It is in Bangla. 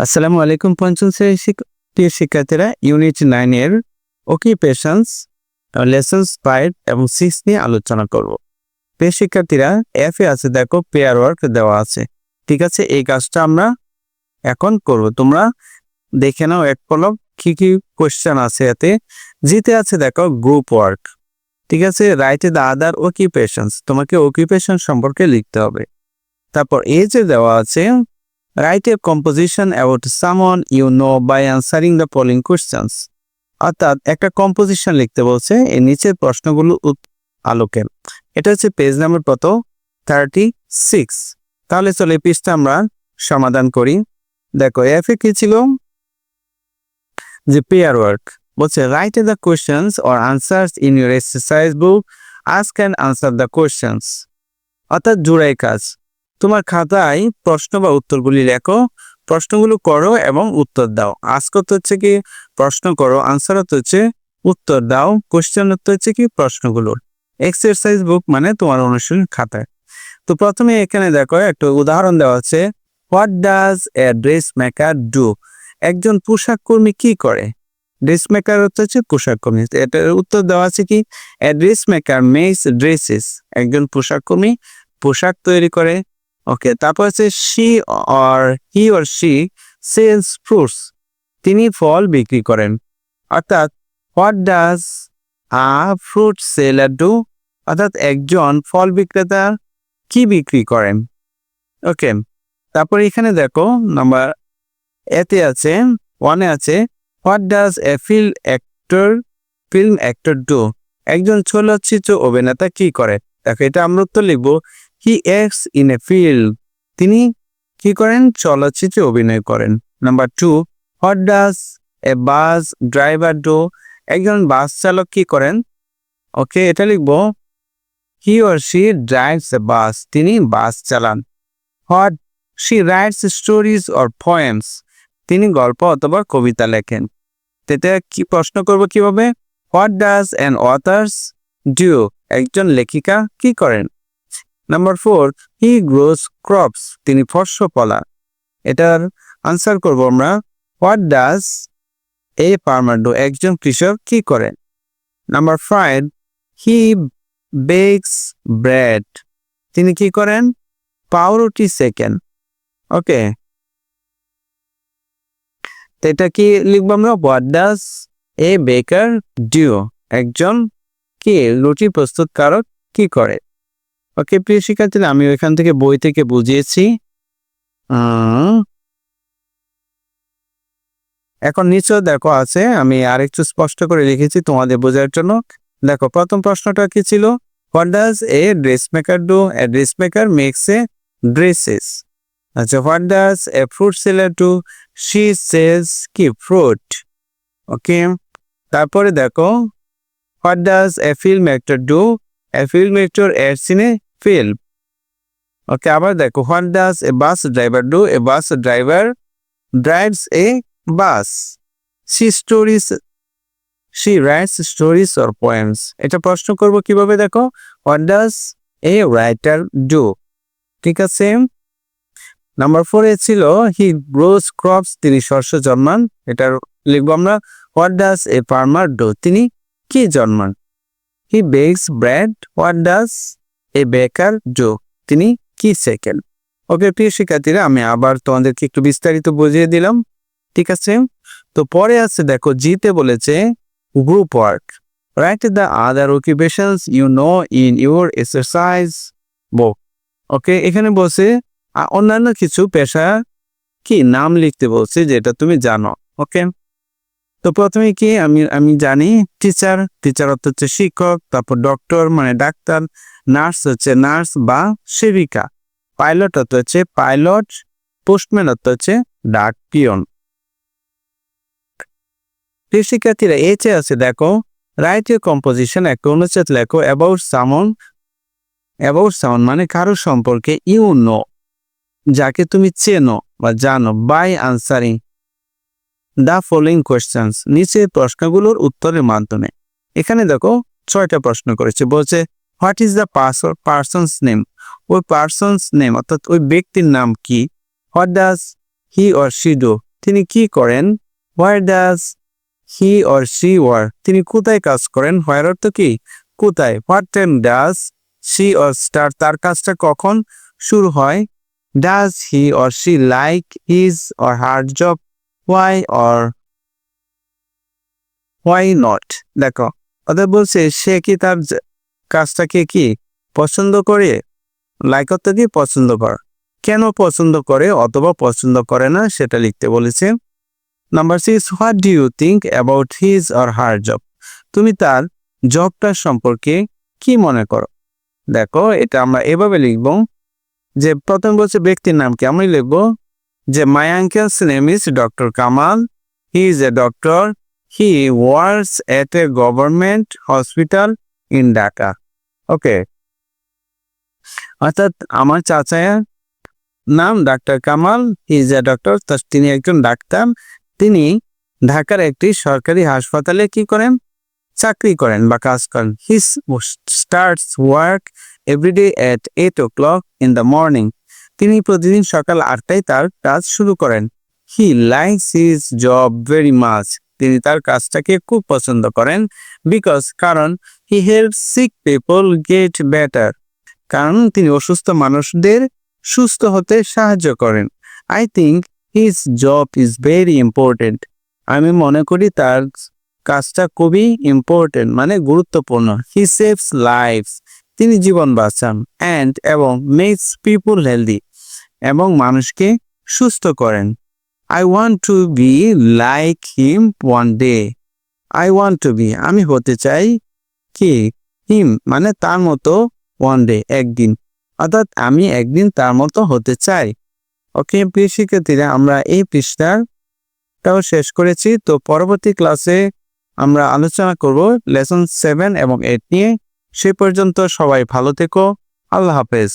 আসসালামু আলাইকুম। পঞ্চম শ্রেণীর প্রিয় শিক্ষার্থীরা, ইউনিট 9 এর অকুপেশনস লেসন্স 5 এবং 6 নিয়ে আলোচনা করব। প্রিয় শিক্ষার্থীরা, এফ এ আছে দেখো পেয়ার ওয়ার্ক দেওয়া আছে। ঠিক আছে, এই কাজটা আমরা এখন করব। তোমরা দেখে নাও এক পলক কি কি কোশ্চেন আছে এতে। জিতে আছে দেখো গ্রুপ ওয়ার্ক। ঠিক আছে, রাইট দ্য আদার অকুপেশনস, তোমাকে অকুপেশন সম্পর্কে লিখতে হবে। তারপর এই যে দেওয়া আছে, write a composition about someone you know by answering the following questions. অর্থাৎ একটা কম্পোজিশন লিখতে বলছে এই নিচের প্রশ্নগুলো আলোকে। এটা হচ্ছে পেজ নাম্বার কত 36। তাহলে চলো এই পেজটা আমরা সমাধান করি। দেখো এফ এ কি ছিল, যে পেয়ার ওয়ার্ক বলছে write the questions or answers in your exercise book, ask and answer the questions. অর্থাৎ জোড়াই কাজ। তোমার খাতায় প্রশ্ন বা উত্তরগুলি লেখো, প্রশ্নগুলো করো এবং উত্তর দাও। আজকে হচ্ছে কি প্রশ্ন করো, আনসার হচ্ছে উত্তর দাও, কোশ্চেন হচ্ছে কি প্রশ্নগুলোর। এক্সারসাইজ বুক মানে তোমার অনুশীলন খাতায়। তো প্রথমে এখানে দেখো একটা উদাহরণ দেওয়া আছে, what does a dress maker do? একজন পোশাক কর্মী কি করে? ড্রেস মেকার হচ্ছে পোশাক কর্মী। এটার উত্তর দেওয়া আছে কি, a dress maker makes dresses. একজন পোশাক কর্মী পোশাক তৈরি করে। ওকে, তারপর হচ্ছে he or she sells fruits, তিনি ফল বিক্রি করেন। অর্থাৎ what does a fruit seller do? অর্থাৎ একজন ফল বিক্রেতা কি বিক্রি করেন। ওকে, তারপর এখানে দেখো নাম্বার এতে আছে, ওয়ানে আছে, what does a film actor do? একজন চলচ্চিত্র অভিনেতা কি করে? দেখো এটা আমরা উত্তর লিখবো, he acts in a film, তিনি কি করেন? চলচ্চিত্রে অভিনয় করেন। Number 2, what does a bus driver do? একজন বাস চালক কি করেন? ওকে, এটা লিখবো, he or she drives a bus, তিনি বাস চালান। What she writes stories or poems, তিনি গল্প অথবা কবিতা লেখেন। এটা কি প্রশ্ন করব কিভাবে, what does an authors do? একজন লেখিকা কি করেন। নাম্বার 4, হি গ্রোস ক্রপস, তিনি শস্য ফলান। এটার আনসার করব আমরা, what does a farmer do? একজন কৃষক কি করেন। নাম্বার 5, হি বেকস ব্রেড, তিনি কি করেন? পাউরুটি সেকেন। ওকে, এটা কি লিখবো আমরা, what does a baker do? একজন কি রুটি প্রস্তুতকারক কি করে। ওকে প্রিয় শিক্ষার্থীরা, আমি ওইখান থেকে বই থেকে বুঝিয়েছি। এখন নিচেও দেখো আছে, আমি আরেকটু স্পষ্ট করে লিখেছি তোমাদের বোঝার জন্য। দেখো প্রথম প্রশ্নটা কি ছিল, what does a dress maker do? A dress maker makes a dresses. আচ্ছা, what does a fruit seller do? She sells কি ফ্রুট। ওকে, তারপরে দেখো, what does a film actor do? A film actor acts in a film. Okay, আবার দেখো, what does a bus driver do? A bus driver drives a bus. She writes stories or poems. এটা প্রশ্ন করব কিভাবে, দেখো, what does a writer do? ঠিক আছে। নাম্বার 4 এ ছিল, হি গ্রোস ক্রপস, তিনি শস্য জন্মান। এটা লিখবো আমরা, what does a farmer do? তিনি কি জন্মান। He bakes bread, what does a baker do? তিনি কি সেকেন্ড। ওকে প্রিয় শিক্ষার্থীরা, আমি আবার তোমাদেরকে একটু বিস্তারিত বুঝিয়ে দিলাম। ঠিক আছে, তো পরে আছে দেখো জিতে বলেছে group work, right the other occupations you know in your exercise book. Okay, এখানে বলছে অন্যান্য কিছু পেশা কি নাম লিখতে বলছে যেটা তুমি জানো। ওকে, তো প্রথমে কি আমি জানি, টিচার অর্থ হচ্ছে শিক্ষক। তারপর ডক্টর মানে ডাক্তার, নার্স হচ্ছে নার্স বা সেবিকা, পাইলট অর্থ হচ্ছে পাইলট, পোস্টম্যান অর্থ হচ্ছে ডাক পিয়ন। শিক্ষার্থীরা এই চেয়ে আছে দেখো, রাইট এ কম্পোজিশন, একটা অনুচ্ছেদ লেখো অ্যাবাউট সামন মানে কারো সম্পর্কে, ইউ নো যাকে তুমি চেনো বা জানো, by answering the following questions, নিচের প্রশ্নগুলোর উত্তরের মাধ্যমে। এখানে দেখো 6টা প্রশ্ন করেছে, বলছে what is the person's name? ওই পার্সনস নেম অর্থাৎ ওই ব্যক্তির নাম কি। What does he or she do? তিনি কি করেন? Where does he or she work? তিনি কোথায় কাজ করেন? Where অর্থ কি? কোথায়? What time does she or start? তার কাজটা কখন শুরু হয়? Does he or she like his or her job? Why or why not? দেখো ওদের বলছে সে কি তার কাজটাকে কি পছন্দ করে? লাইক অর্থ কি? পছন্দ করা। কেন পছন্দ করে অথবা পছন্দ করে না সেটা লিখতে বলেছে। Number 6, what do you think about his or her job? তুমি তার জবটার সম্পর্কে কি মনে করো? দেখো এটা আমরা এভাবে লিখব যে প্রথম বলছে ব্যক্তির নাম কি, আমি লিখব যে my uncle's name is doctor Kamal, he is a doctor, he works at a government hospital in Dhaka. Okay, অর্থাৎ আমার চাচার নাম ডাক্তার Kamal, he is a doctor, তিনি একজন ডাক্তার, তিনি ঢাকার একটি সরকারি হাসপাতালে কি করেন? চাকরি করেন বা কাজ করেন। He starts work everyday at 8 o'clock in the morning. তিনি প্রতিদিন সকাল 8টায় তার কাজ শুরু করেন। He likes his job very much. তিনি তার কাজটাকে খুব পছন্দ করেন। বিকজ কারণ he helps sick people get better. কারণ তিনি অসুস্থ মানুষদের সুস্থ হতে সাহায্য করেন। I think his job is very important. আমি মনে করি তার কাজটা খুবই ইম্পর্টেন্ট মানে গুরুত্বপূর্ণ। He saves lives. তিনি জীবন বাঁচান। অ্যান্ড এবং মেক্স পিপল হেলদি এবং মানুষকে সুস্থ করেন। I want to be like him one day. I want to be আমি হতে চাই কি? হিম মানে তার মতো, ওয়ান ডে একদিন, অর্থাৎ আমি একদিন তার মতো হতে চাই। ওকে প্রিয় শিক্ষার্থীরা, আমরা এই পৃষ্ঠাটাও শেষ করেছি। তো পরবর্তী ক্লাসে আমরা আলোচনা করব লেসন 7 এবং 8 নিয়ে। সে পর্যন্ত সবাই ভালো থেকো। আল্লাহ হাফেজ।